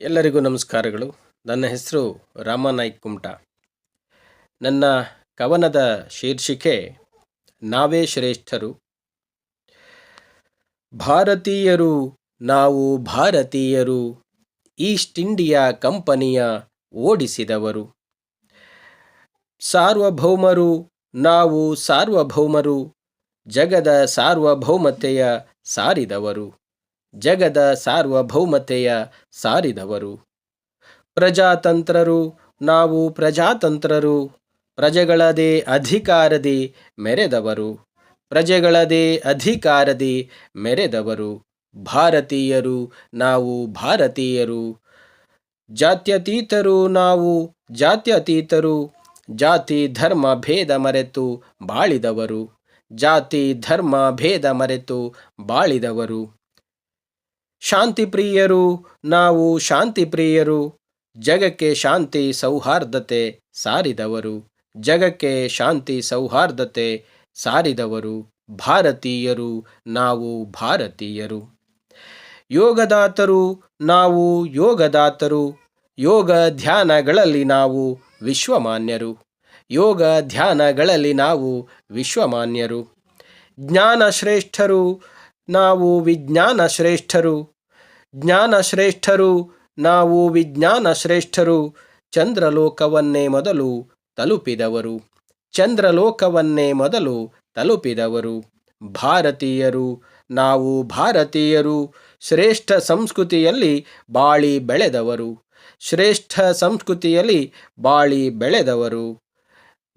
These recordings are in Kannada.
ಎಲ್ಲರಿಗೂ ನಮಸ್ಕಾರಗಳು. ನನ್ನ ಹೆಸರು ರಾಮನಾಯ್ಕ್ ಕುಮಟಾ. ನನ್ನ ಕವನದ ಶೀರ್ಷಿಕೆ ನಾವೇ ಶ್ರೇಷ್ಠರು. ಭಾರತೀಯರು, ನಾವು ಭಾರತೀಯರು, ಈಸ್ಟ್ ಇಂಡಿಯಾ ಕಂಪನಿಯ ಓಡಿಸಿದವರು. ಸಾರ್ವಭೌಮರು, ನಾವು ಸಾರ್ವಭೌಮರು, ಜಗದ ಸಾರ್ವಭೌಮತೆಯ ಸಾರಿದವರು. ಜಗದ ಸಾರ್ವಭೌಮತೆಯ ಸಾರಿದವರು. ಪ್ರಜಾತಂತ್ರರು, ನಾವು ಪ್ರಜಾತಂತ್ರರು, ಪ್ರಜೆಗಳದೇ ಅಧಿಕಾರದಿ ಮೆರೆದವರು. ಪ್ರಜೆಗಳದೇ ಅಧಿಕಾರದಿ ಮೆರೆದವರು. ಭಾರತೀಯರು, ನಾವು ಭಾರತೀಯರು, ಜಾತ್ಯತೀತರು, ನಾವು ಜಾತ್ಯತೀತರು, ಜಾತಿ ಧರ್ಮ ಭೇದ ಮರೆತು ಬಾಳಿದವರು. ಜಾತಿ ಧರ್ಮ ಭೇದ ಮರೆತು ಬಾಳಿದವರು. ಶಾಂತಿಪ್ರಿಯರು, ನಾವು ಶಾಂತಿಪ್ರಿಯರು, ಜಗಕ್ಕೆ ಶಾಂತಿ ಸೌಹಾರ್ದತೆ ಸಾರಿದವರು. ಜಗಕ್ಕೆ ಶಾಂತಿ ಸೌಹಾರ್ದತೆ ಸಾರಿದವರು. ಭಾರತೀಯರು, ನಾವು ಭಾರತೀಯರು. ಯೋಗದಾತರು, ನಾವು ಯೋಗದಾತರು, ಯೋಗ ಧ್ಯಾನಗಳಲ್ಲಿ ನಾವು ವಿಶ್ವಮಾನ್ಯರು. ಯೋಗ ಧ್ಯಾನಗಳಲ್ಲಿ ನಾವು ವಿಶ್ವಮಾನ್ಯರು. ಜ್ಞಾನ ಶ್ರೇಷ್ಠರು, ನಾವು ವಿಜ್ಞಾನ ಶ್ರೇಷ್ಠರು. ಜ್ಞಾನ ಶ್ರೇಷ್ಠರು, ನಾವು ವಿಜ್ಞಾನ ಶ್ರೇಷ್ಠರು, ಚಂದ್ರಲೋಕವನ್ನೇ ಮೊದಲು ತಲುಪಿದವರು. ಚಂದ್ರಲೋಕವನ್ನೇ ಮೊದಲು ತಲುಪಿದವರು. ಭಾರತೀಯರು, ನಾವು ಭಾರತೀಯರು, ಶ್ರೇಷ್ಠ ಸಂಸ್ಕೃತಿಯಲ್ಲಿ ಬಾಳಿ ಬೆಳೆದವರು. ಶ್ರೇಷ್ಠ ಸಂಸ್ಕೃತಿಯಲ್ಲಿ ಬಾಳಿ ಬೆಳೆದವರು.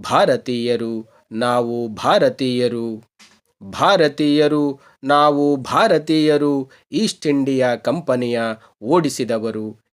ಭಾರತೀಯರು, ನಾವು ಭಾರತೀಯರು. ಭಾರತೀಯರು, ನಾವು ಭಾರತೀಯರು, ಈಸ್ಟ್ ಇಂಡಿಯಾ ಕಂಪನಿಯ ಓಡಿಸಿದವರು.